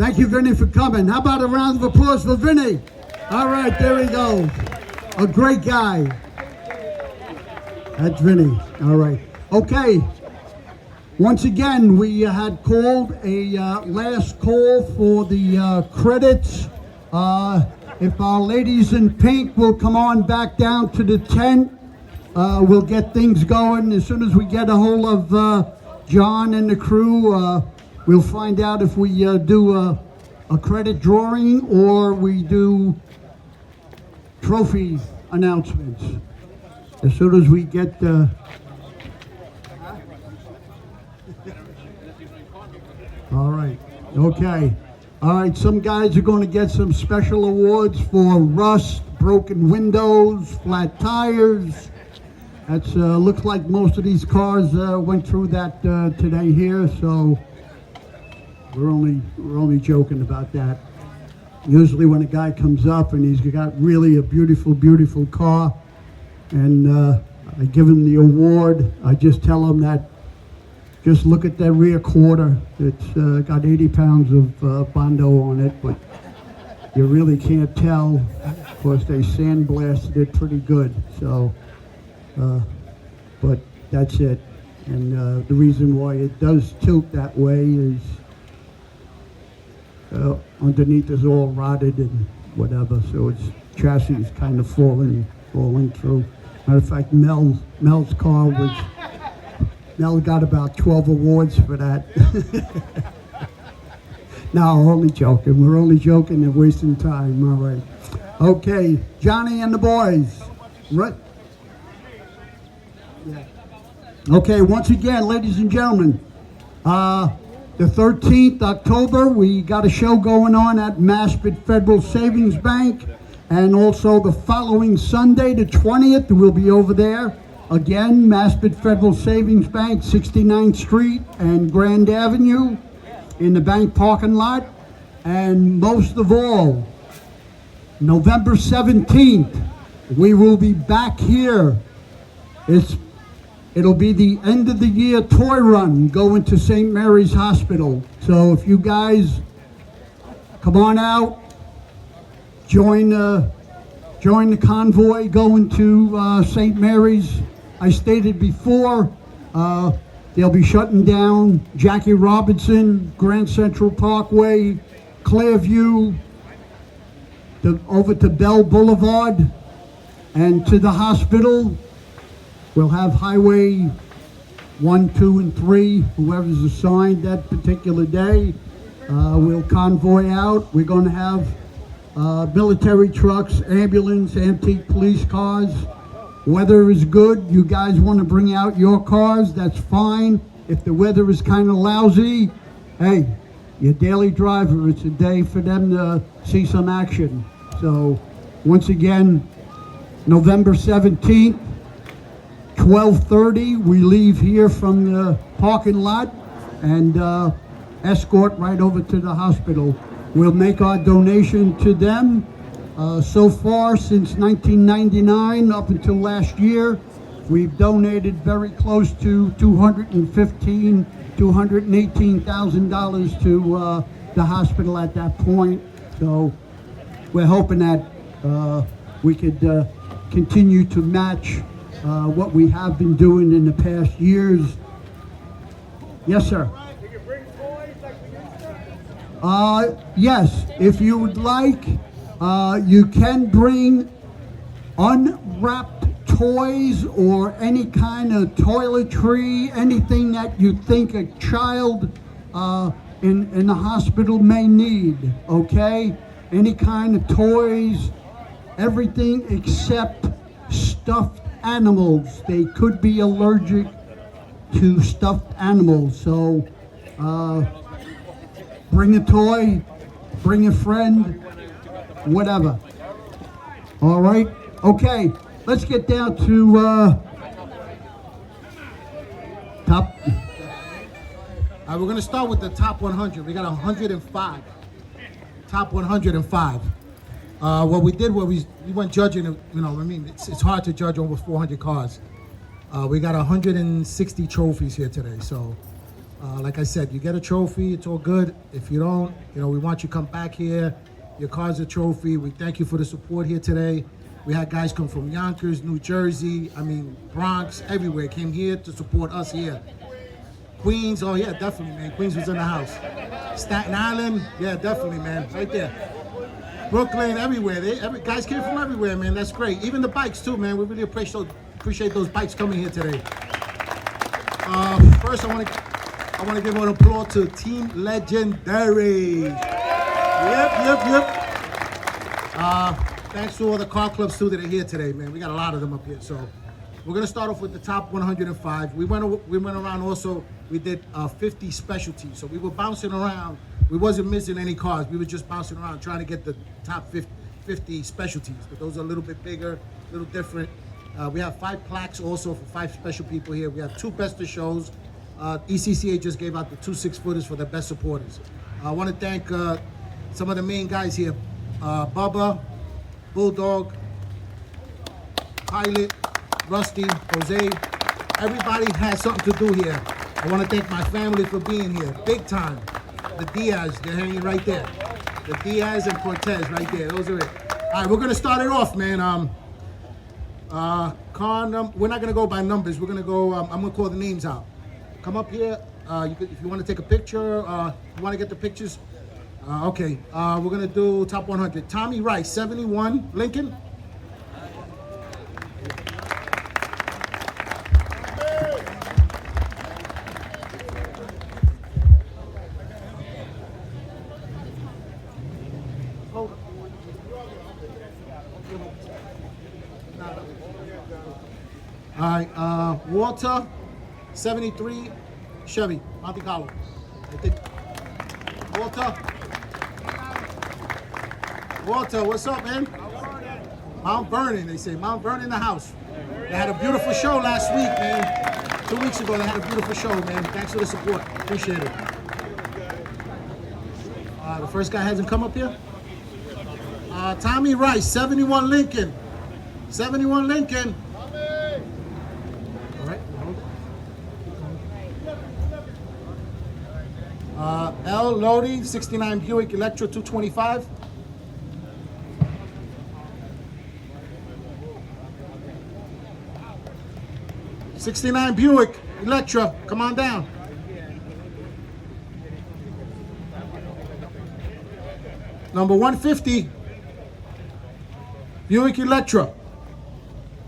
Thank you, Vinny, for coming. How about a round of applause for Vinny? All right, there he goes. A great guy. That's Vinny. All right. Okay. Once again, we had called a last call for the credits. If our ladies in pink will come on back down to the tent, we'll get things going. As soon as we get a hold of John and the crew, we'll find out if we do a credit drawing or we do trophy announcements. As soon as we get all right, okay. All right, some guys are going to get some special awards for rust, broken windows, flat tires. That's looks like most of these cars went through that today here, so we're only joking about that. Usually when a guy comes up and he's got really a beautiful car, and I give him the award, I just tell him that just look at that rear quarter. It's got 80 pounds of Bondo on it, but you really can't tell. Of course, they sandblasted it pretty good. So, but that's it. And the reason why it does tilt that way is underneath is all rotted and whatever. So its chassis is kind of falling through. Matter of fact, Mel's car was. Mel got about 12 awards for that. No, only joking. We're only joking and wasting time. All right. Okay, Johnny and the boys. Right. Yeah. Okay, once again, ladies and gentlemen, the 13th October, we got a show going on at Mashpit Federal Savings Bank, and also the following Sunday, the 20th, we'll be over there. Again, Mashpit Federal Savings Bank, 69th Street and Grand Avenue in the bank parking lot. And most of all, November 17th, we will be back here. It'll be the end of the year toy run going to St. Mary's Hospital. So if you guys come on out, join the convoy going to St. Mary's. I stated before, they'll be shutting down Jackie Robinson, Grand Central Parkway, Clearview, over to Bell Boulevard, and to the hospital. We'll have Highway 1, 2, and 3, whoever's assigned that particular day. We'll convoy out. We're going to have military trucks, ambulance, antique police cars. Weather is good. You guys want to bring out your cars, that's fine. If the weather is kind of lousy, hey, your daily driver, it's a day for them to see some action. So, once again, November 17th, 12:30, we leave here from the parking lot and escort right over to the hospital. We'll make our donation to them. So far, since 1999, up until last year, we've donated very close to $218,000 to the hospital at that point. So we're hoping that we could continue to match what we have been doing in the past years. Yes, sir. Yes, if you would like. You can bring unwrapped toys or any kind of toiletry, anything that you think a child in the hospital may need, okay? Any kind of toys, everything except stuffed animals. They could be allergic to stuffed animals, so bring a toy, bring a friend, whatever. All right, okay, let's get down to top. We're going to start with the top 100. We got 105. Top 105. What we did was we went judging, it's hard to judge over 400 cars. We got 160 trophies here today, so Like I said, you get a trophy, it's all good. If you don't, we want you to come back here. Your car's a trophy. We thank you for the support here today. We had guys come from Yonkers, New Jersey, Bronx, everywhere. Came here to support us here. Queens, oh yeah, definitely, man. Queens was in the house. Staten Island, yeah, definitely, man. Right there. Brooklyn, everywhere. Guys came from everywhere, man. That's great. Even the bikes too, man. We really appreciate those bikes coming here today. First, I want to give an applause to Team Legendary. Yep. Thanks to all the car clubs too that are here today, man. We got a lot of them up here. So we're gonna start off with the top 105. We went around also. We did 50 specialties. So we were bouncing around. We wasn't missing any cars. We were just bouncing around trying to get the top 50 specialties. But those are a little bit bigger, a little different. We have 5 plaques also for 5 special people here. We have 2 best of shows. ECCA just gave out the 2 6-footers for the best supporters. I want to thank some of the main guys here. Bubba, Bulldog, Pilot, Rusty, Jose. Everybody has something to do here. I want to thank my family for being here. Big time. The Diaz, they're hanging right there. The Diaz and Cortez right there. Those are it. All right, we're going to start it off, man. We're not going to go by numbers. We're going to go, I'm going to call the names out. Come up here. If you want to take a picture, you want to get the pictures. Okay, we're going to do top 100. Tommy Rice, 71, Lincoln. All right, Walter, 73, Chevy, Monte Carlo. Walter, what's up, man? Mount Vernon, they say. Mount Vernon in the house. They had a beautiful show last week, man. 2 weeks ago, they had a beautiful show, man. Thanks for the support. Appreciate it. The first guy hasn't come up here. Tommy Rice, 71 Lincoln. 71 Lincoln. All right, hold it. L. Lodi, 69 Buick Electra 225. '69 Buick Electra, come on down. Number 150, Buick Electra.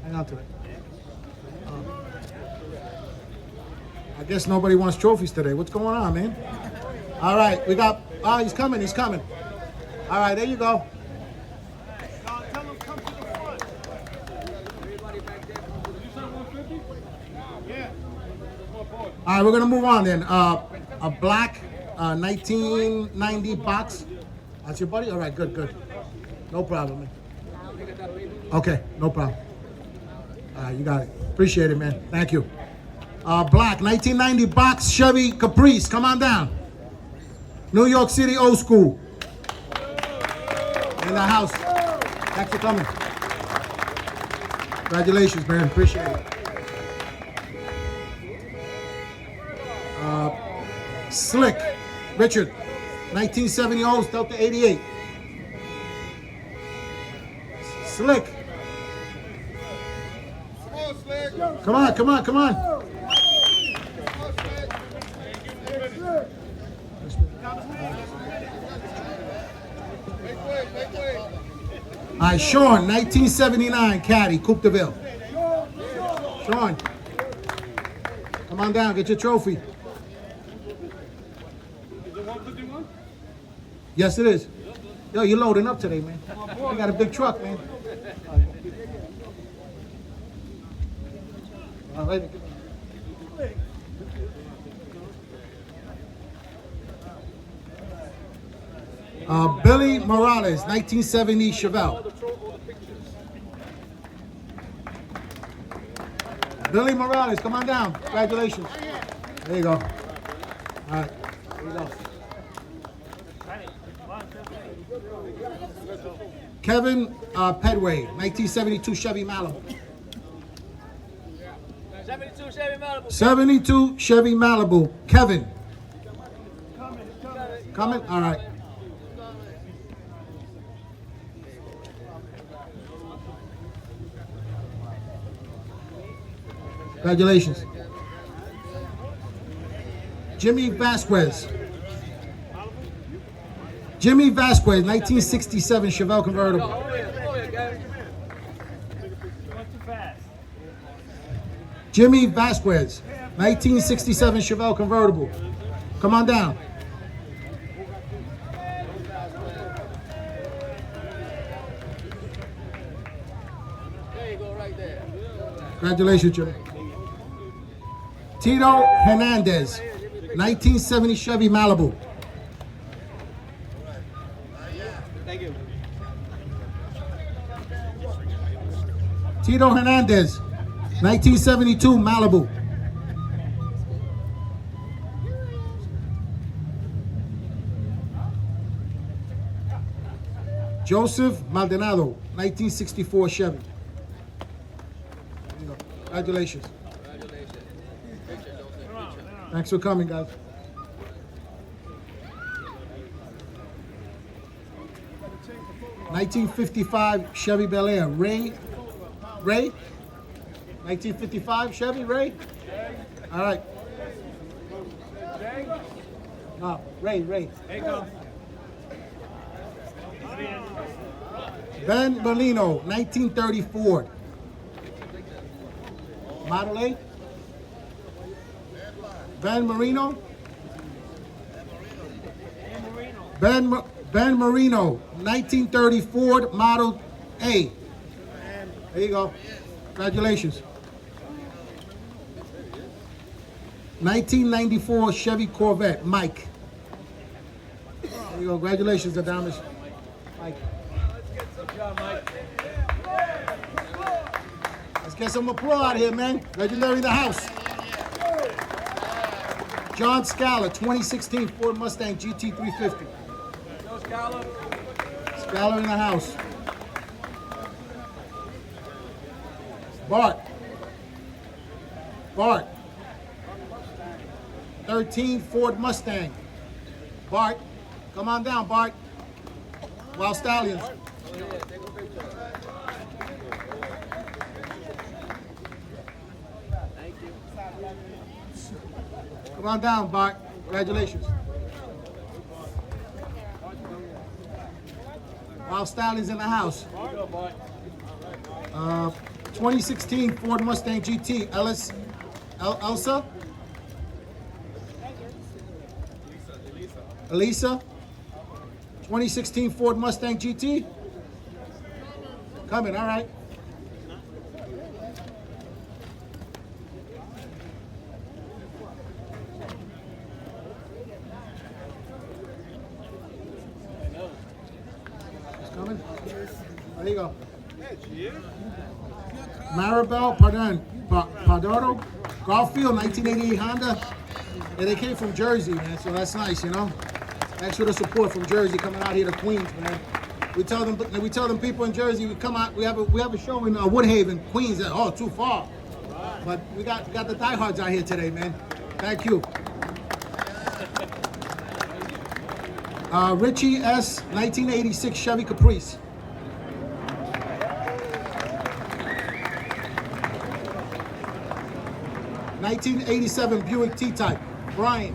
Hang on to it. I guess nobody wants trophies today. What's going on, man? All right, we got, he's coming. All right, there you go. All right, we're gonna move on then. A black 1990 box. That's your buddy? All right, good. No problem, man. Okay, no problem. All right, you got it. Appreciate it, man. Thank you. Black 1990 box Chevy Caprice. Come on down. New York City old school. In the house. Thanks for coming. Congratulations, man. Appreciate it. Slick, Richard, 1970 Olds, Delta 88. Slick. Come on. All right, Sean, 1979 Caddy, Coupe de Ville. Sean, come on down, get your trophy. Yes, it is. Yo, you're loading up today, man. We got a big truck, man. All right. Billy Morales, 1970 Chevelle. Billy Morales, come on down. Congratulations. There you go. All right. There you go. Kevin Pedway, 1972 Chevy Malibu. 72 Chevy Malibu. 72 Chevy Malibu. Kevin. Coming? All right. Congratulations. Jimmy Vasquez. Jimmy Vasquez, 1967 Chevelle convertible. Jimmy Vasquez, 1967 Chevelle convertible. Come on down. There you go, right there. Congratulations, Jimmy. Tito Hernandez, 1970 Chevy Malibu. Thank you. Tito Hernandez, 1972 Malibu. Joseph Maldonado, 1964 Chevy. There you go. Congratulations. Thanks for coming, guys. (1955) Chevy Bel Air. Ray? 1955 Chevy, Ray? All right. No, Ray. Ecca. Ben Molino, 1930 Ford. Model A? Ben Marino? Ben Marino, 1930 Ford Model A. There you go. Congratulations. 1994 Chevy Corvette, Mike. There you go. Congratulations, Adamus. Mike. Let's get some applause out here, man. Legendary in the house. John Scala, 2016 Ford Mustang GT350. Scala in the house. Bart. 13 Ford Mustang. Bart, come on down, Bart. Wild Stallions. Come on down, Bart. Congratulations. Wild Stallions in the house. 2016 Ford Mustang GT. Elsa? Elisa? 2016 Ford Mustang GT? Coming, all right. It's coming. There you go. Maribel Pardoro, Garfield, 1988 Honda. Yeah, they came from Jersey, man, so that's nice, you know. Thanks for the support from Jersey coming out here to Queens, man. We tell them people in Jersey, we come out, we have a show in Woodhaven, Queens. Oh, too far. But we got the diehards out here today, man. Thank you. Richie S, 1986 Chevy Caprice. (1987) Buick T-Type. Brian,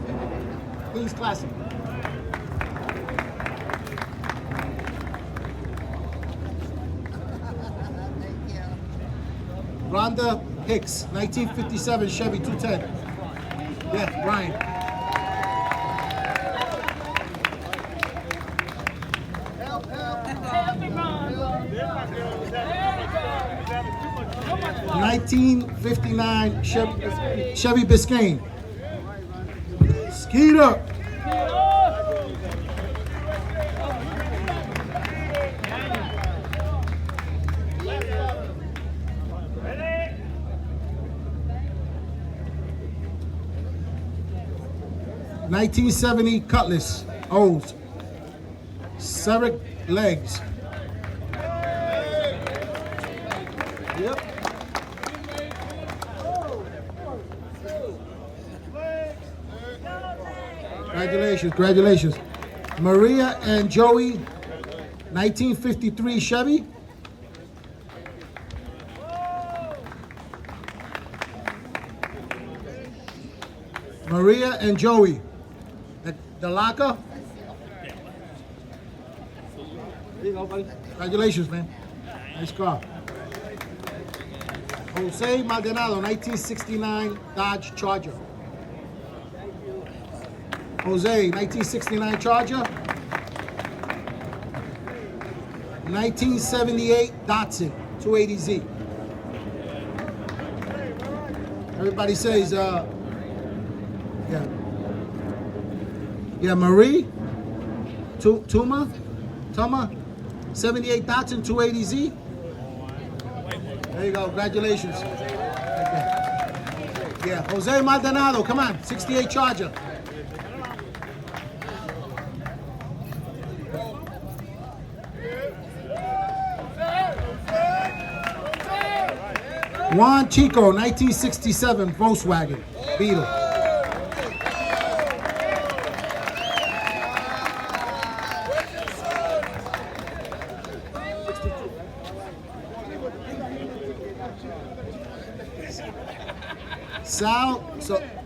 Queens Classic. Rhonda Hicks, 1957 Chevy 210. Yeah, Brian. (1959) Chevy Biscayne. Skeeter. (1970) Cutlass. O's. Ceric legs. Yep. Congratulations. Maria and Joey, 1953 Chevy. Maria and Joey, the locker. There you go, buddy. Congratulations, man. Nice car. Jose Maldonado, 1969 Dodge Charger. Jose, 1969 Charger. 1978 Datsun 280Z. Everybody says, yeah, Marie, Tuma, 78 Datsun 280Z. There you go, congratulations. Yeah, Jose Maldonado, come on, 68 Charger. Juan Chico, 1967 Volkswagen Beetle.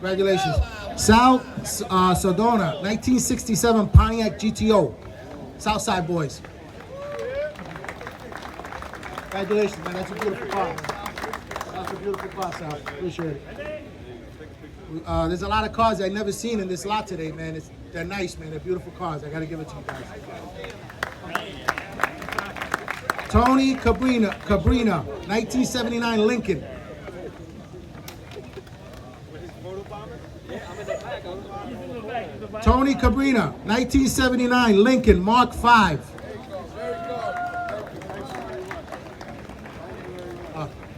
Congratulations. Sal Sodona, 1967 Pontiac GTO. Southside Boys. Congratulations, man. That's a beautiful car. That's a beautiful car, Sal. Appreciate it. There's a lot of cars I've never seen in this lot today, man. They're nice, man. They're beautiful cars. I got to give it to you guys. Tony Cabrina, 1979 Lincoln. Tony Cabrina, 1979 Lincoln Mark V.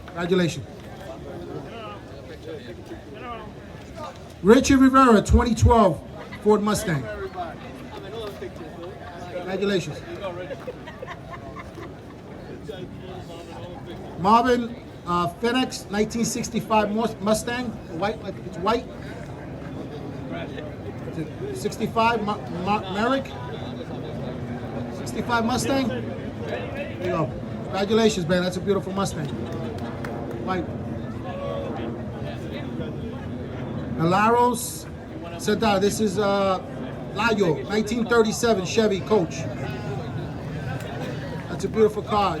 Congratulations. Richard Rivera, 2012 Ford Mustang. Congratulations. Marvin Phoenix, 1965 Mustang. White, like it's white. 65 Merrick. 65 Mustang. There you go. Congratulations, man. That's a beautiful Mustang. White. Alaros Seda. This is Layo, 1937 Chevy Coach. That's a beautiful car.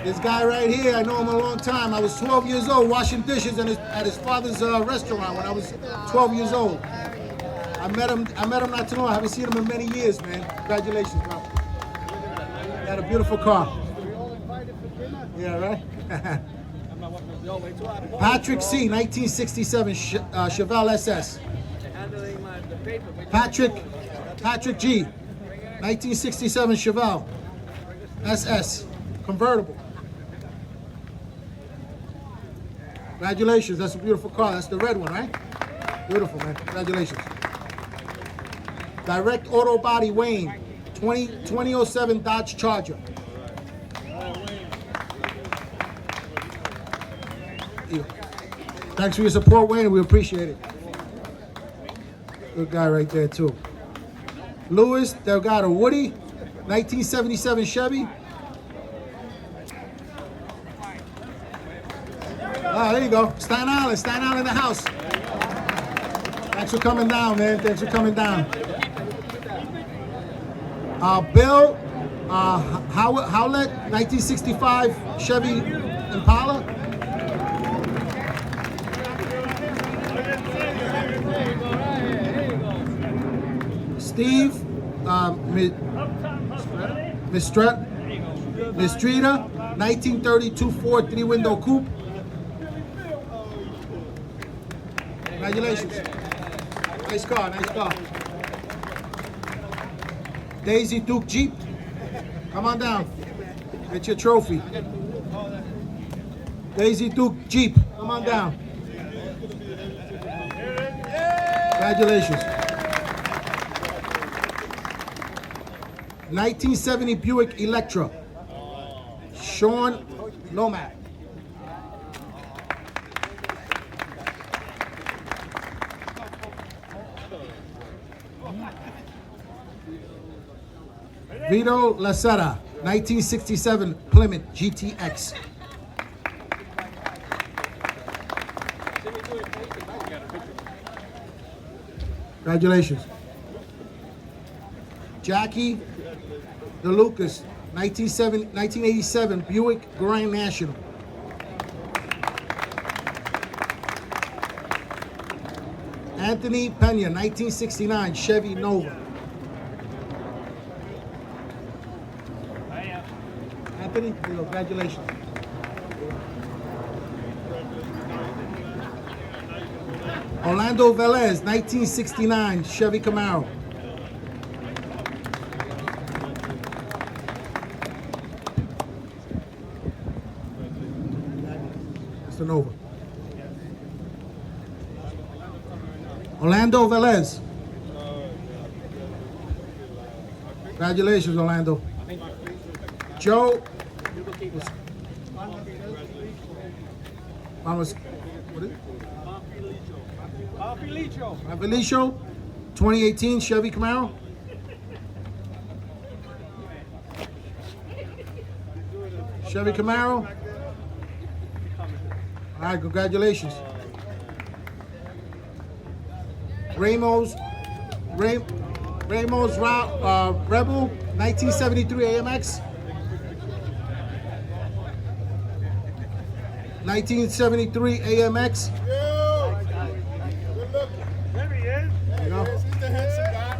This guy right here, I know him a long time. I was 12 years old washing dishes at his father's restaurant when I was 12 years old. I met him not too long. I haven't seen him in many years, man. Congratulations, bro. Got a beautiful car. Yeah, right? Patrick C, 1967 Chevelle SS. Patrick G, 1967 Chevelle SS, convertible. Congratulations, that's a beautiful car. That's the red one, right? Beautiful, man. Congratulations. Direct Auto Body Wayne, 2007 Dodge Charger. Thanks for your support, Wayne. We appreciate it. Good guy right there, too. Louis Delgado Woody, 1977 Chevy. Ah, there you go. Staten Island in the house. Thanks for coming down, man. Thanks for coming down. Bill Howlett, 1965 Chevy Impala. Steve Mistrita, 1932 Ford 3-window coupe. Congratulations. Nice car, nice car. Daisy Duke Jeep. Come on down. Get your trophy. Daisy Duke Jeep. Come on down. Congratulations. 1970 Buick Electra. Sean Lomack. Vito Lacetta, 1967 Plymouth GTX. Congratulations. Jackie DeLucas, 1987 Buick Grand National. Anthony Pena, 1969 Chevy Nova. Anthony, there you go. Congratulations. Orlando Velez, 1969 Chevy Camaro. That's the Nova. Orlando Velez. Congratulations, Orlando. Joe. Vamos. What is it? Felicio, 2018 Chevy Camaro. Chevy Camaro. All right, congratulations. Ramos Rebel, 1973 AMX. 1973 AMX. There he is. He's the handsome guy.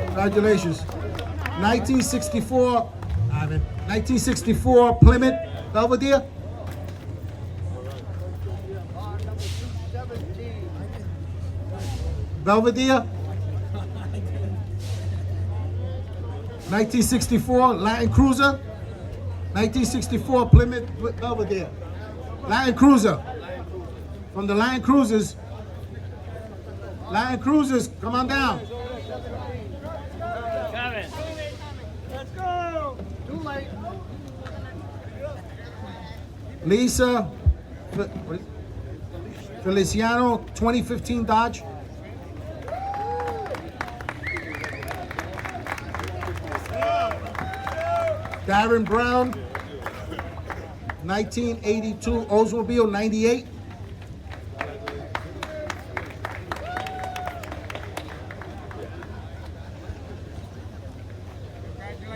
Congratulations. 1964 Plymouth Belvedere. Belvedere. 1964 Latin Cruiser. 1964 Plymouth Belvedere. Latin Cruiser. From the Latin Cruisers. Latin Cruisers, come on down. Kevin. Let's go. Too late. Lisa Feliciano, 2015 Dodge. Darren Brown, 1982 Oldsmobile 98.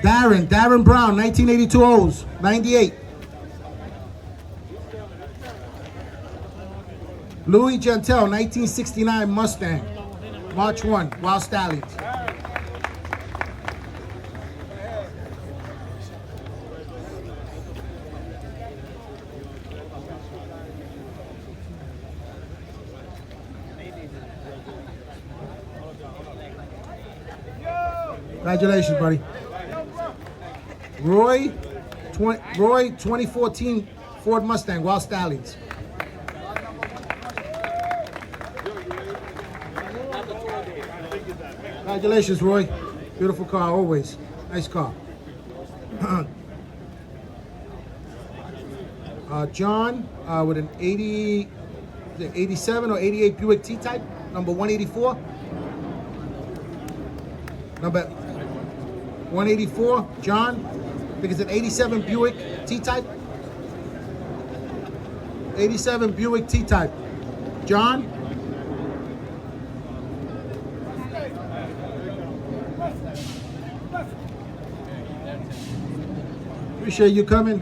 Darren Brown, 1982 Olds, 98. Louis Gentile, 1969 Mustang, March 1, Wild Stallions. Congratulations, buddy. Roy, 2014 Ford Mustang, Wild Stallions. Congratulations, Roy. Beautiful car, always. Nice car. John, with an 87 or 88 Buick T-Type, number 184. Number 184, John. I think it's an 87 Buick T-Type. 87 Buick T-Type. John. Appreciate you coming.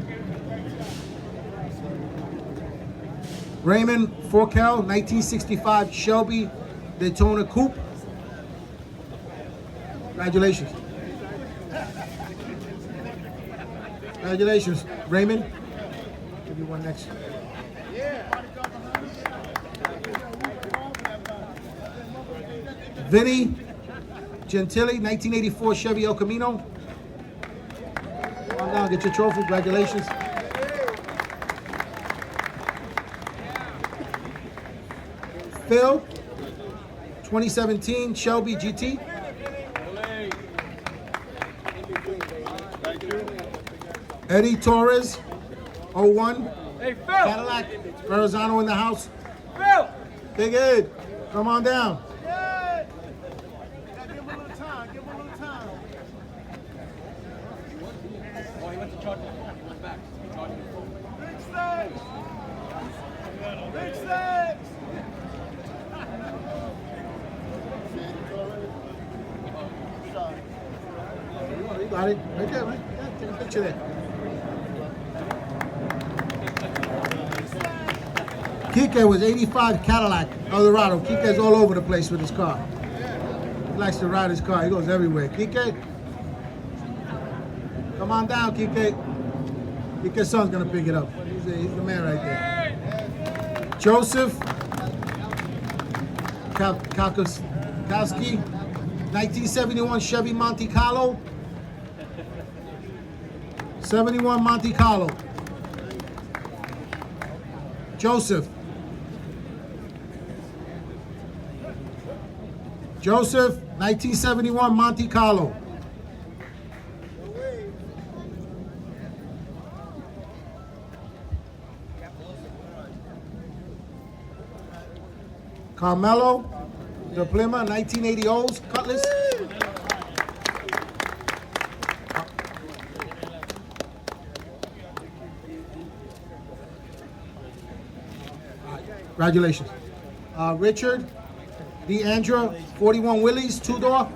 Raymond Forkel, 1965 Shelby Daytona Coupe. Congratulations. Congratulations, Raymond. Give you one next. Vinny Gentili, 1984 Chevy El Camino. Come on down, get your trophy. Congratulations. Phil, 2017 Shelby GT. Eddie Torres, 01. Hey, Phil. Cadillac, Verrazano in the house. Phil. Big Ed, come on down. time. Give him a little time. Oh, he went to charge it. He went back. He charged his phone. Big stakes. Big stakes. You got it. Right there, right? Yeah, take a picture there. Kike was 85 Cadillac Eldorado. Kike's all over the place with his car. He likes to ride his car. He goes everywhere. Kike, come on down, Kike. Kike's son's gonna pick it up. He's the man right there. Joseph Kowski, 1971 Chevy Monte Carlo. 71 Monte Carlo. Joseph, 1971 Monte Carlo. Carmelo De Plymouth, 1980 Olds, Cutlass. Congratulations. Richard DeAndra, 41 Willys, two-door,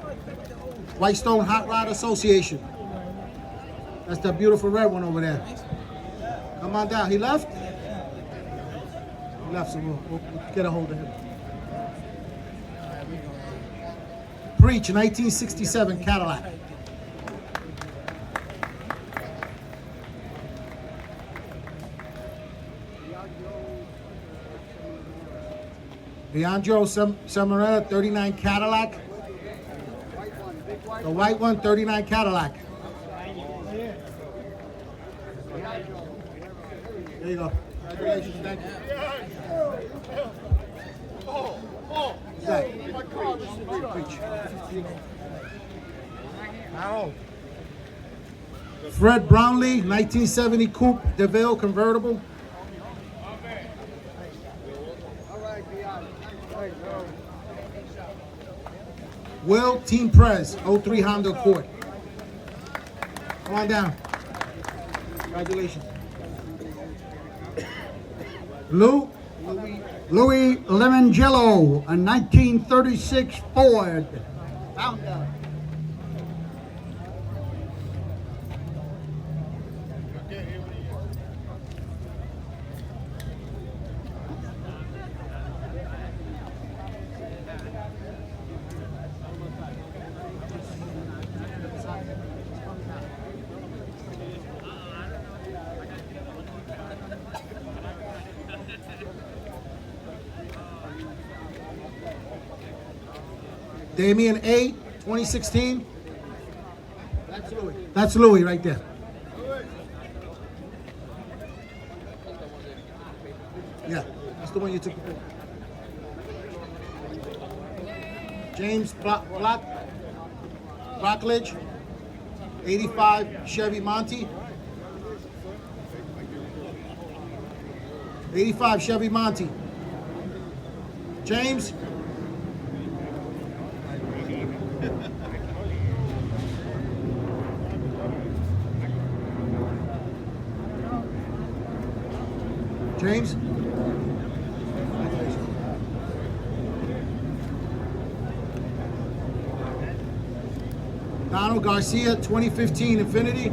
Whitestone Hot Rod Association. That's the beautiful red one over there. Come on down. He left? He left, so we'll get a hold of him. Preach, 1967 Cadillac. Leandro Semarella, 39 Cadillac. The white one, 39 Cadillac. There you go. Congratulations, thank you. Preach. Fred Brownlee, 1970 Coupe DeVille convertible. Will Team Prez, 03 Honda Accord. Come on down. Congratulations. Louis Lemongello, a 1936 Ford. Founder. Damien A, 2016. That's Louis right there. Yeah, that's the one you took the picture. James Rockledge, 85 Chevy Monte. 85 Chevy Monte. James. James? Donald Garcia, 2015 Infiniti.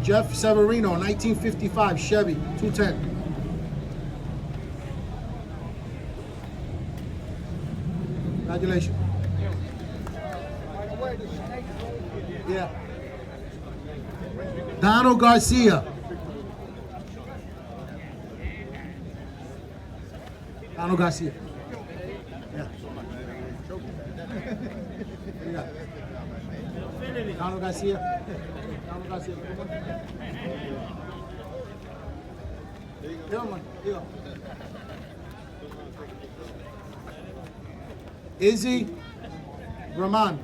Jeff Severino, 1955 Chevy, 210. Congratulations. Yeah. Donald Garcia. Donald Garcia. Yeah. Donald Garcia. Donald Garcia. Here you go. Izzy Rahman,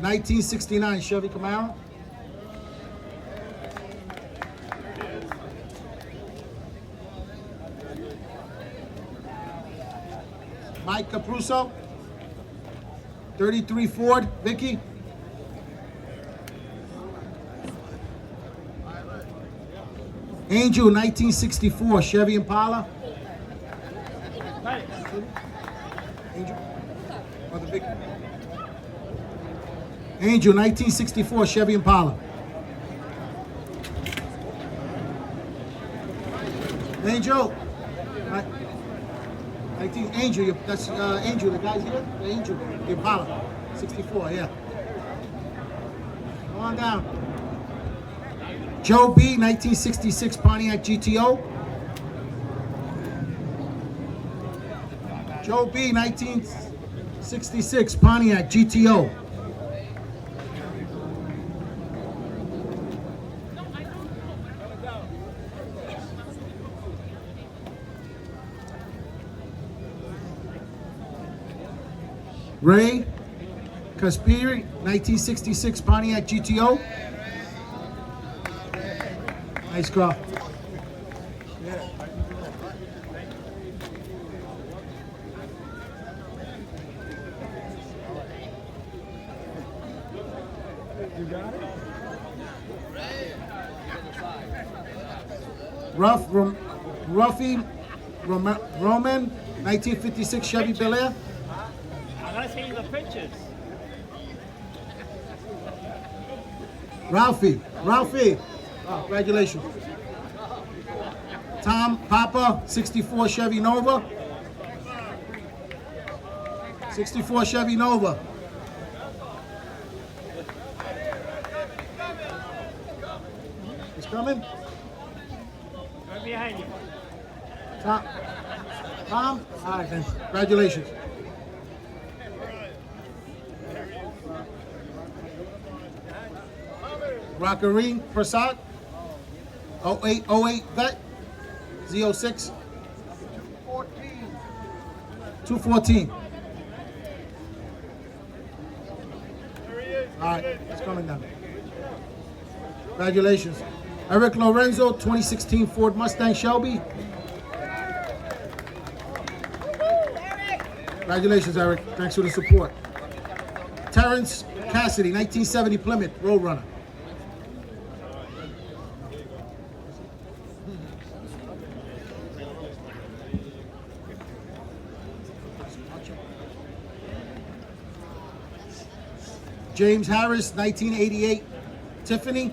1969 Chevy Camaro. Mike Capruso. 33 Ford, Vicky. Angel, 1964, Chevy Impala. Angel, Mother Vicky. Angel, 1964, Chevy Impala. Angel. 19, Angel, that's Angel, the guy's here? The Angel, the Impala. 64, yeah. Come on down. Joe B, 1966 Pontiac GTO. Joe B, 1966 Pontiac GTO. Ray Caspiri, 1966 Pontiac GTO. Nice car. Ruffy Roman, 1956 Chevy Bel Air. I gotta see the pictures. Ralphie. Oh, congratulations. Tom Papa, 64 Chevy Nova. 64 Chevy Nova. He's coming? Right behind you. Tom? All right, then. Congratulations. Rockarine Prasad, 08 vet, Z06, 214. All right, it's coming down. Congratulations. Eric Lorenzo, 2016 Ford Mustang Shelby. Congratulations, Eric. Thanks for the support. Terrence Cassidy, 1970 Plymouth Roadrunner. James Harris, 1988 Tiffany.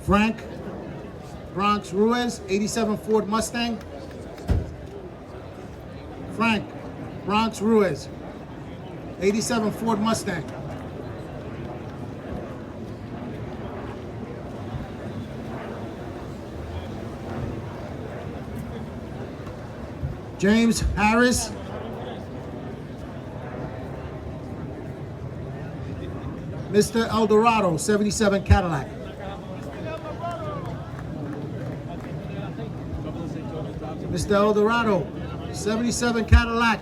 Frank Bronx Ruiz, 87 Ford Mustang. Frank Bronx Ruiz, 87 Ford Mustang. James Harris. Mr. Eldorado, 77 Cadillac. Mr. Eldorado, 77 Cadillac.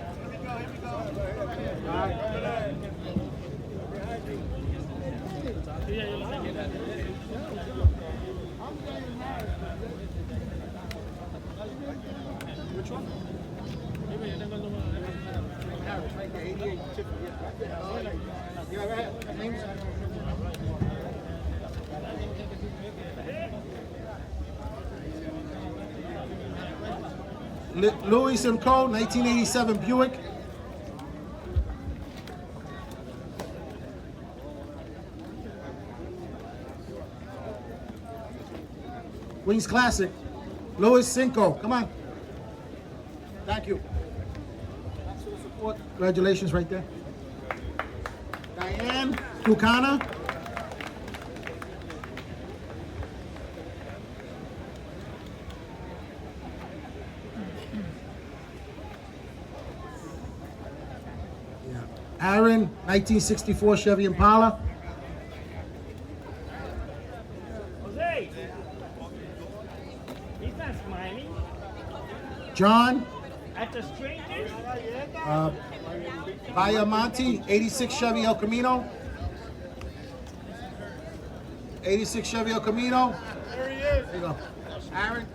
Louis & Co., 1987 Buick. Wings Classic. Louis Cinco, come on. Thank you. Thanks for the support. Congratulations right there. Diane Ducana. Aaron, 1964 Chevy Impala. Jose! He's not smiling. John At the strangers? Bayamonte, 86 Chevy El Camino. 86 Chevy El Camino. There he is. There you go. Aaron.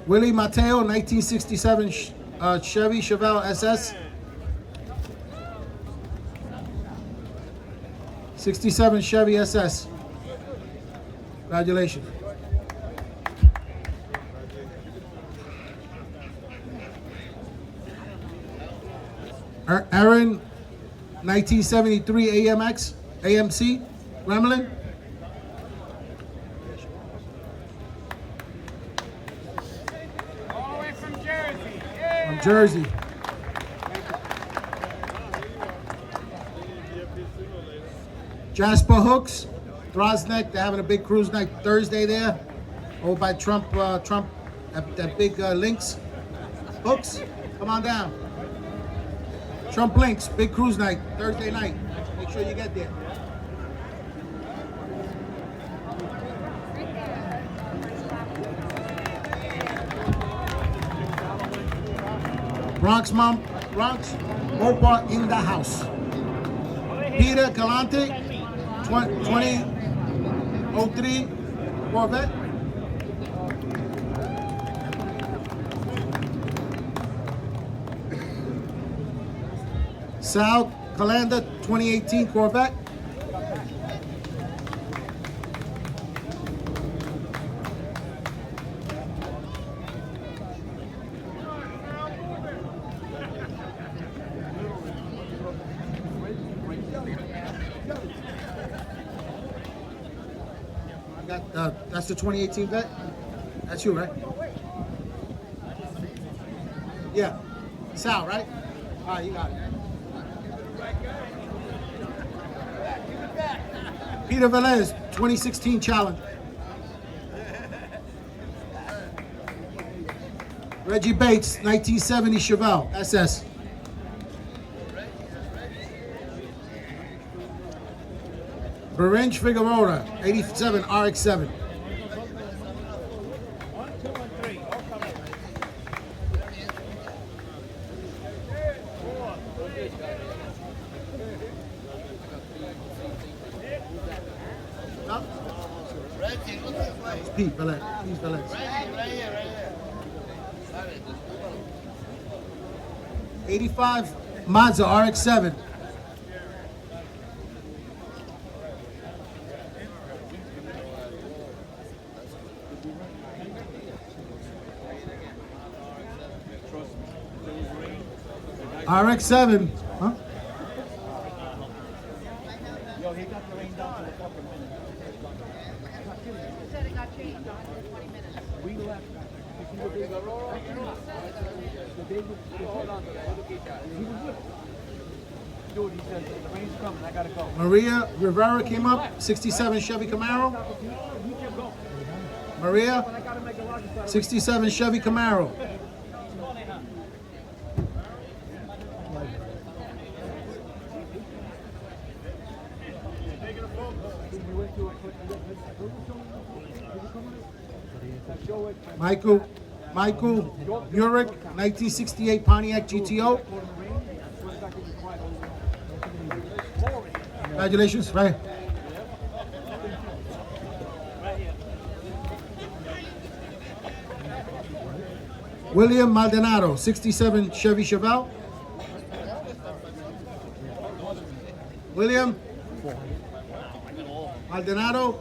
Willie Mateo, 1967 Chevy Chevelle SS. 67 Chevy SS. Congratulations. Aaron, 1973 AMC, Gremlin. All the way from Jersey. From Jersey. Jasper Hooks, Droznek, they're having a big cruise night Thursday there. Over by Trump, that big Links. Hooks, come on down. Trump Links, big cruise night, Thursday night. Make sure you get there. Bronx Mopar in the house. Peter Galante, 2003 Corvette. Sal Calanda, 2018 Corvette. That's the 2018 vet? That's you, right? Yeah. Sal, right? All right, you got it. Peter Velez, 2016 Challenge. Reggie Bates, 1970 Chevelle SS. Berenj Figueroa, 87 RX-7. Pete Velez. Pete Velez. Right here. 85 Mazda RX-7. RX-7. Huh? Yo, he got the rain down to a couple minutes. Said it got changed after 20 minutes. We left. You see the big Aurora? The big, hold on to that. He was with us. Dude, he said, the rain's coming, I gotta go. Maria Rivera came up, 67 Chevy Camaro. He kept going. Maria, But I gotta make a lot of stuff. 67 Chevy Camaro. Michael Burek, 1968 Pontiac GTO. Congratulations, right? William Maldonado, 67 Chevy Chevelle. William Maldonado.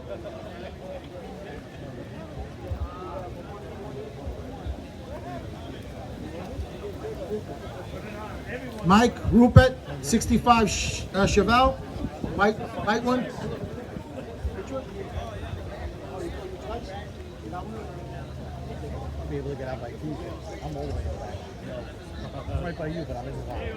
Mike Rupert, 65 Chevelle. White one. Be able to get out by Tuesday. I'm all the way in the back. I'm right by you, but I'm in the line.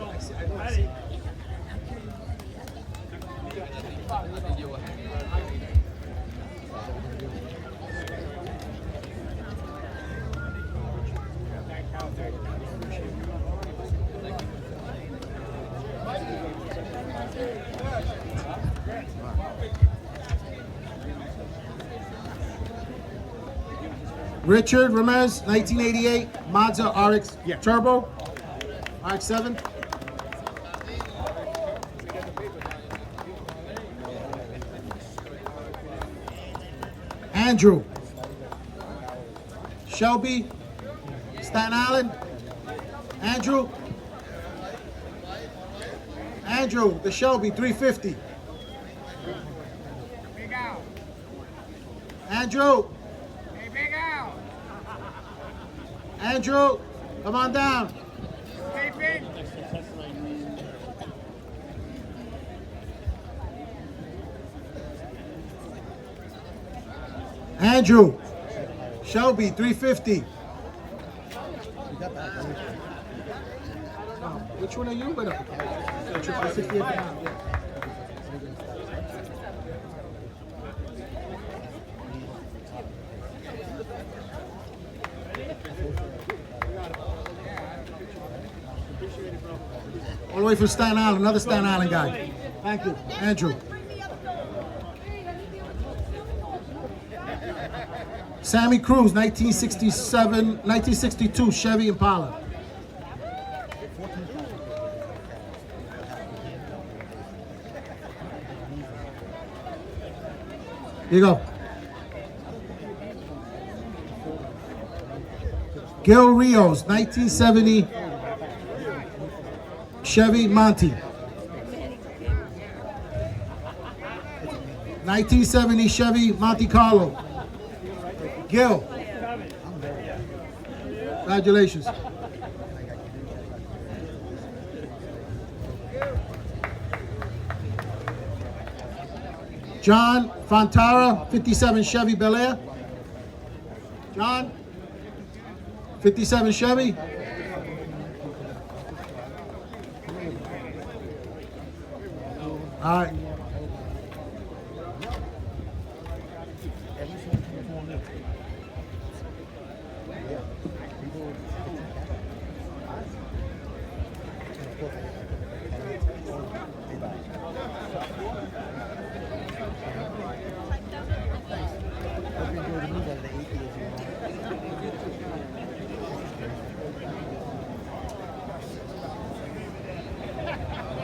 Richard Ramirez, 1988 Mazda RX Turbo, RX-7. Andrew. Shelby, Staten Island. Andrew. Andrew, the Shelby, 350. Big Al. Andrew. Hey, Big Al. Andrew, come on down. Hey, Big. Andrew. Shelby, 350. Which one are you with? 68 pounds. All the way from Staten Island, another Staten Island guy. Thank you, Andrew. Sammy Cruz, 1962 Chevy Impala. Here you go. Gil Rios, 1970 Chevy Monte. 1970 Chevy Monte Carlo. Gil. Congratulations. John Fontara, 57 Chevy Bel Air. John, 57 Chevy. All right.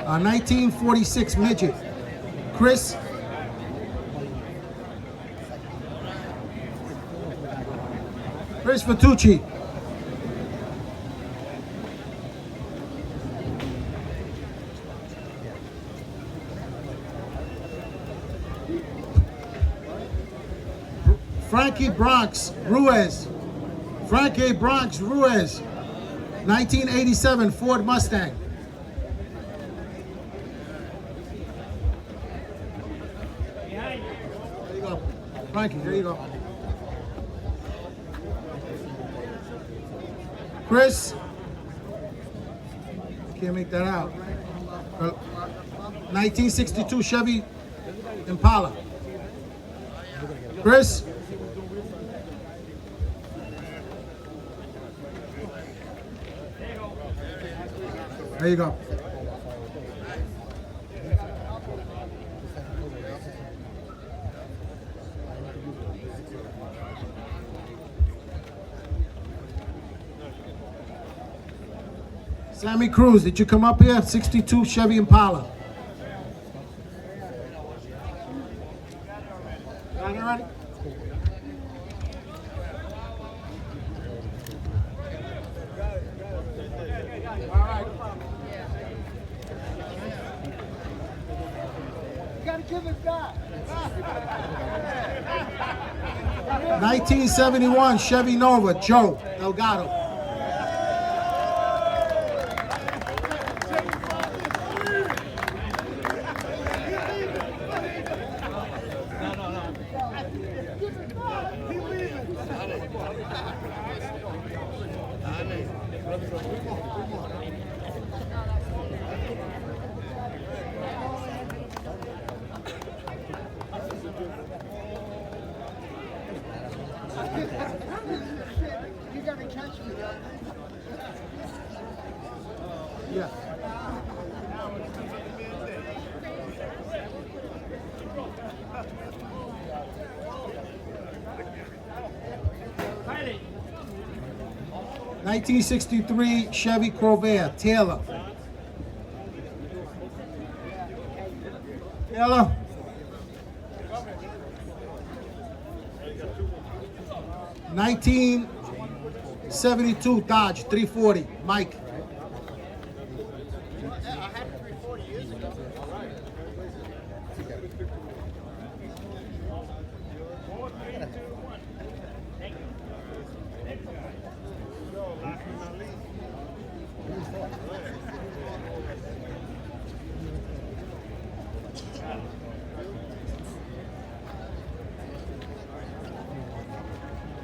A 1946 midget, Chris Vitucci. Frankie Bronx Ruiz. Frankie Bronx Ruiz, 1987 Ford Mustang. Frankie, there you go. Chris, can't make that out. 1962 Chevy Impala. Chris. There you go. Sammy Cruz, did you come up here? 62 Chevy Impala. Got it ready? All right. You gotta give it back. 1971 Chevy Nova, Joe Delgado. You gotta catch me. Yeah. Ready. 1963 Chevy Corvair, Taylor. Taylor. 1972 Dodge 340. Mike.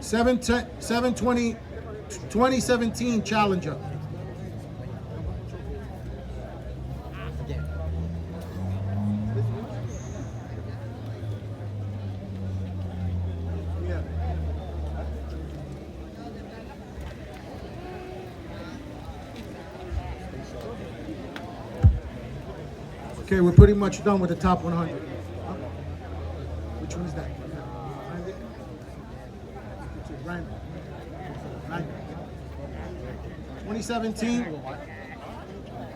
Seven 2017 Challenger. Okay, we're pretty much done with the top 100. Which one is that? Brandon.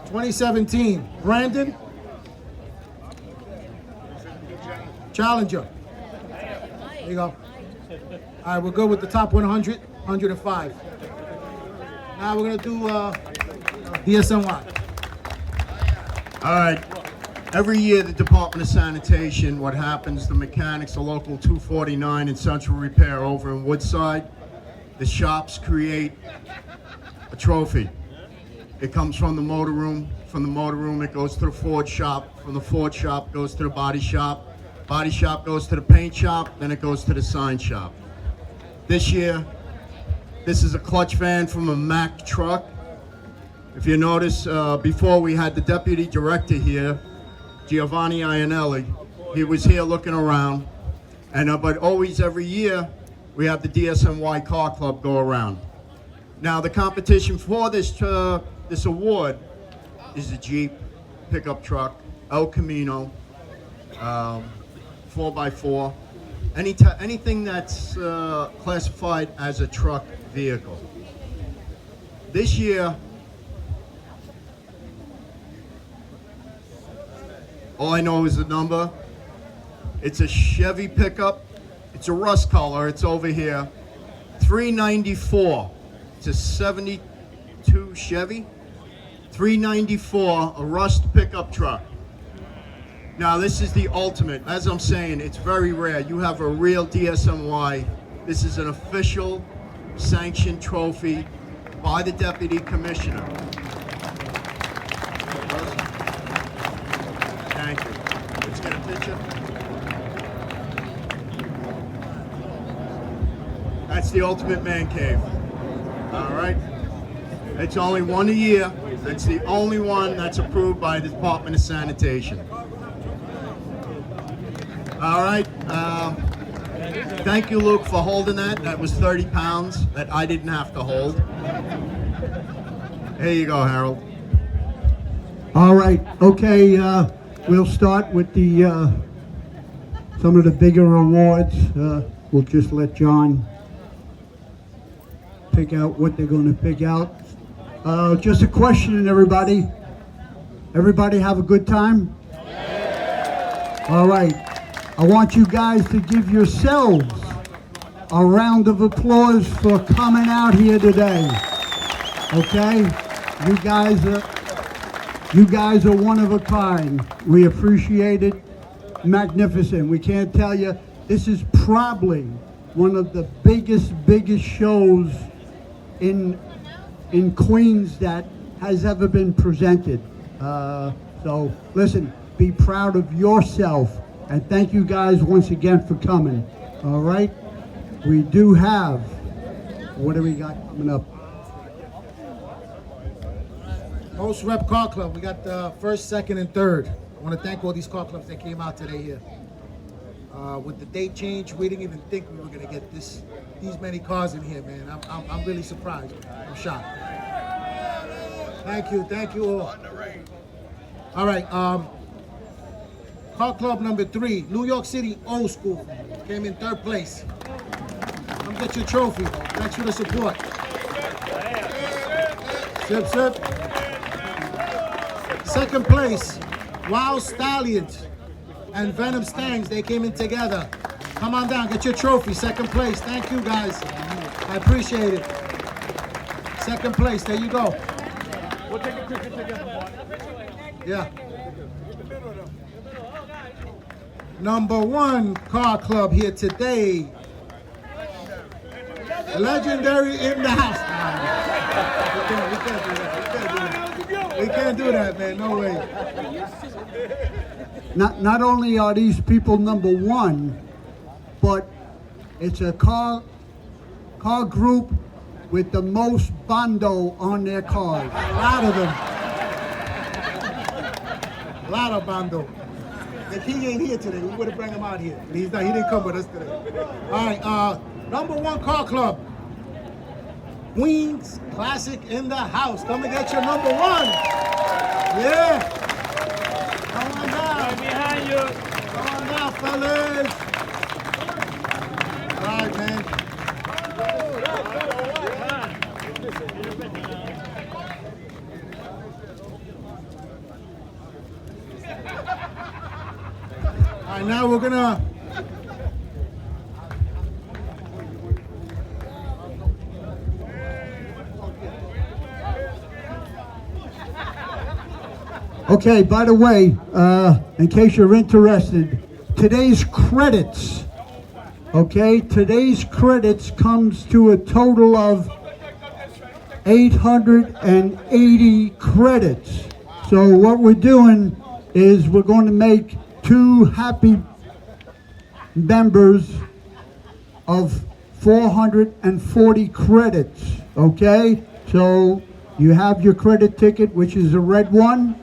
2017, Brandon. Challenger. There you go. All right, we're good with the top 100, 105. Now we're gonna do DSNY. All right. Every year, the Department of Sanitation, what happens, the mechanics, the local 249 and Central Repair over in Woodside, the shops create a trophy. It comes from the motor room. From the motor room, it goes to the Ford shop. From the Ford shop, goes to the body shop. Body shop goes to the paint shop. Then it goes to the sign shop. This year, this is a clutch van from a Mack truck. If you notice, before we had the deputy director here, Giovanni Iannelli. He was here looking around, and but always every year we have the DSNY Car Club go around. Now the competition for this this award is a Jeep, pickup truck, El Camino, 4x4, anything that's classified as a truck vehicle. This year, all I know is the number. It's a Chevy pickup. It's a rust color. It's over here. 394. It's a 72 Chevy. 394, a rust pickup truck. Now this is the ultimate. As I'm saying, it's very rare. You have a real DSNY. This is an official sanctioned trophy by the Deputy Commissioner. Thank you. Let's get a picture. That's the ultimate man cave. All right. It's only one a year. That's the only one that's approved by the Department of Sanitation. All right. Thank you, Luke, for holding that. That was 30 pounds that I didn't have to hold. Here you go, Harold. All right, okay, we'll start with the some of the bigger awards. We'll just let John pick out what they're going to pick out. Just a question, everybody. Everybody have a good time? All right. I want you guys to give yourselves a round of applause for coming out here today. Okay? You guys are one of a kind. We appreciate it. Magnificent. We can't tell you, this is probably one of the biggest shows in Queens that has ever been presented. So listen, be proud of yourself. And thank you guys once again for coming. All right? We do have, what do we got coming up? Host Rep Car Club. We got the first, second, and third. I want to thank all these car clubs that came out today here. With the date change, we didn't even think we were going to get these many cars in here, man. I'm really surprised. I'm shocked. Thank you all. All right, Car Club number 3, New York City Old School, came in 3rd place. Come get your trophy. Thanks for the support. Sip, sip. 2nd place, Wild Stallions and Venom Stangs. They came in together. Come on down, get your trophy. 2nd place. Thank you, guys. I appreciate it. Second place, there you go. We'll take a picture together, Mark. Yeah. Number one car club here today. Legendary in the house. We can't do that, man. No way. Not only are these people number one, but it's a car group with the most bando on their cars. A lot of them. A lot of bando. If he ain't here today, we would have brought him out here. But he's not. He didn't come with us today. All right. Number one car club. Queens Classic in the house. Come and get your number one. Yeah. Come on down. Right behind you. Come on down, fellas. All right, man. All right, now we're gonna. Okay, by the way, in case you're interested, today's credits, today's credits comes to a total of 880 credits. So what we're doing is we're going to make 2 happy members of 440 credits, okay? So you have your credit ticket, which is a red one.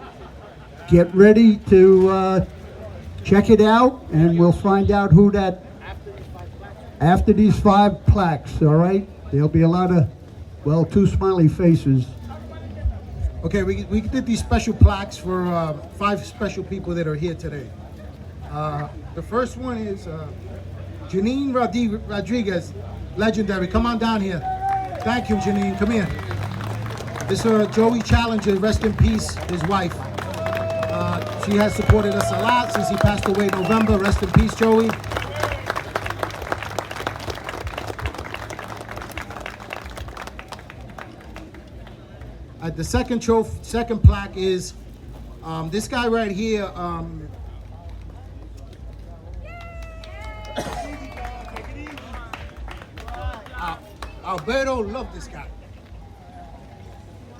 Get ready to check it out, and we'll find out who that, after these 5 plaques, all right? There'll be a lot of, well, 2 smiley faces. Okay, we did these special plaques for 5 special people that are here today. The first one is Janine Rodriguez, legendary. Come on down here. Thank you, Janine. Come here. This is Joey Challenger, rest in peace, his wife. She has supported us a lot since he passed away in November. Rest in peace, Joey. The second plaque is this guy right here. Alberto loved this guy.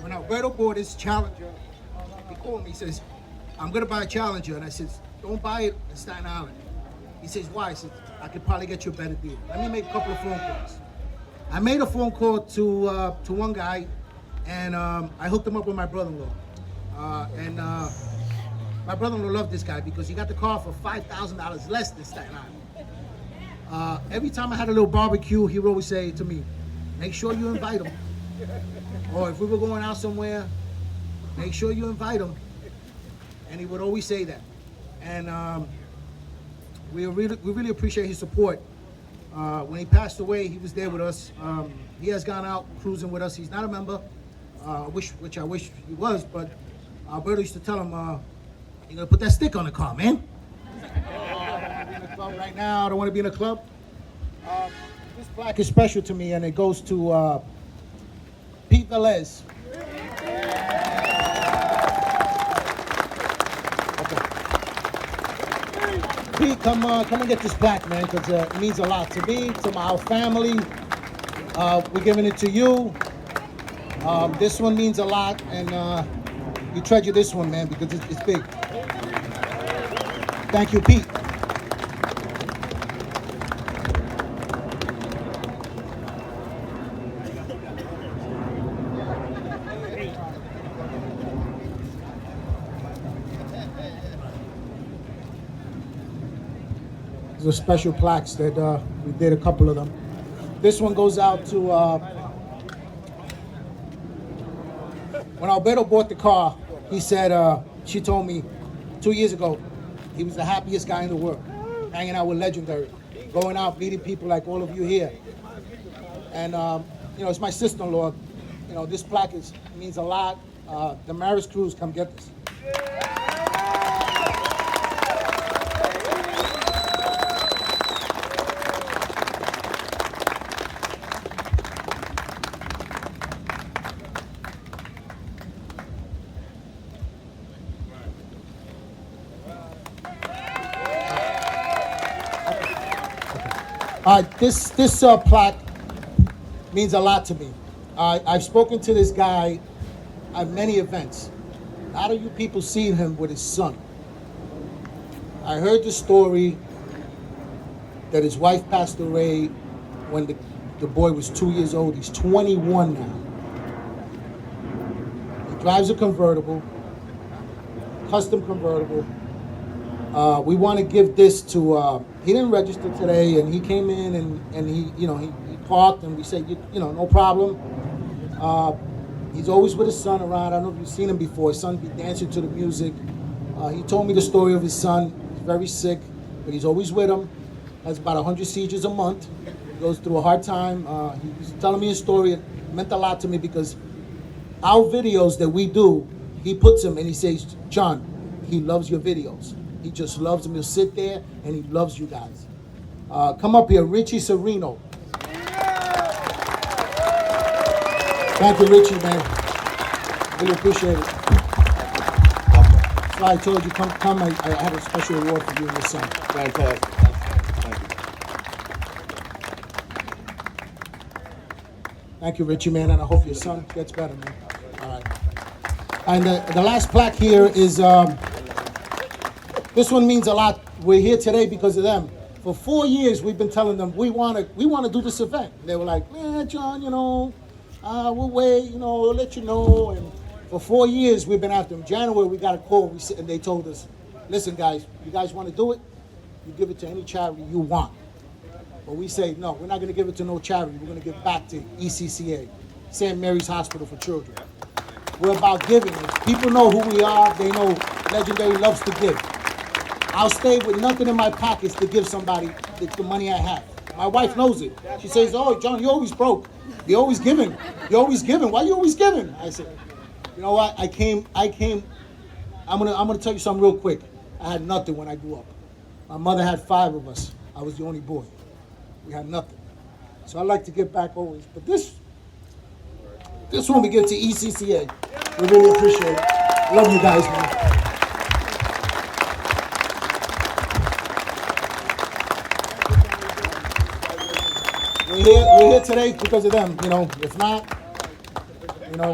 When Alberto bought his Challenger, he called me. He says, "I'm gonna buy a Challenger," and I said, "Don't buy it in Staten Island." He says, "Why?" I said, "I could probably get you a better deal. Let me make a couple of phone calls." I made a phone call to one guy, and I hooked him up with my brother-in-law. My brother-in-law loved this guy because he got the car for $5,000 less than Staten Island. Every time I had a little barbecue, he would always say to me, "Make sure you invite him." Or if we were going out somewhere, "Make sure you invite him." And he would always say that. And we really appreciate his support. When he passed away, he was there with us. He has gone out cruising with us. He's not a member, which I wish he was, but Alberto used to tell him, "You gotta put that stick on the car, man." I don't want to be in a club right now. I don't want to be in a club. This plaque is special to me, and it goes to Pete Velez. Pete, come and get this plaque, man, because it means a lot to me, to our family. We're giving it to you. This one means a lot, and you treasure this one, man, because it's big. Thank you, Pete. These are special plaques that we did a couple of them. This one goes out to when Alberto bought the car. He said she told me 2 years ago he was the happiest guy in the world, hanging out with legendary, going out meeting people like all of you here. And it's my sister-in-law. This plaque means a lot. The Maris Cruz, come get this. This plaque means a lot to me. I've spoken to this guy at many events. A lot of you people seen him with his son. I heard the story that his wife passed away when the boy was 2 years old. He's 21 now. He drives a convertible, custom convertible. We want to give this to, he didn't register today, and he came in and he parked, and we said, no problem. He's always with his son around. I don't know if you've seen him before. His son be dancing to the music. He told me the story of his son. He's very sick, but he's always with him. Has about 100 seizures a month. He goes through a hard time. He was telling me his story. It meant a lot to me because our videos that we do, he puts them and he says, John, he loves your videos. He just loves them. He'll sit there and he loves you guys. Come up here, Richie Sereno. Thank you, Richie, man. Really appreciate it. So I told you, come. I have a special award for you and your son. Fantastic. Thank you. Thank you, Richie, man, and I hope your son gets better, man. All right. And the last plaque here is, this one means a lot. We're here today because of them. For 4 years, we've been telling them we want to do this event. And they were like, man, John, we'll wait, we'll let you know. And for 4 years, we've been after them. January, we got a call, and they told us, listen, guys, you guys want to do it? You give it to any charity you want. But we say, no, we're not going to give it to no charity. We're going to give back to ECCA, St. Mary's Hospital for Children. We're about giving. If people know who we are. They know Legendary loves to give. I'll stay with nothing in my pockets to give somebody the money I have. My wife knows it. She says, oh, John, you're always broke. You're always giving. You're always giving. Why are you always giving? I said, you know what? I came. I'm gonna tell you something real quick. I had nothing when I grew up. My mother had 5 of us. I was the only boy. We had nothing. So I like to give back always. But this one we give to ECCA. We really appreciate it. Love you guys, man. We're here today because of them, If not,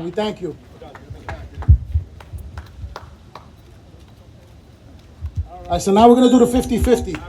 we thank you. All right, so now we're going to do the 50-50.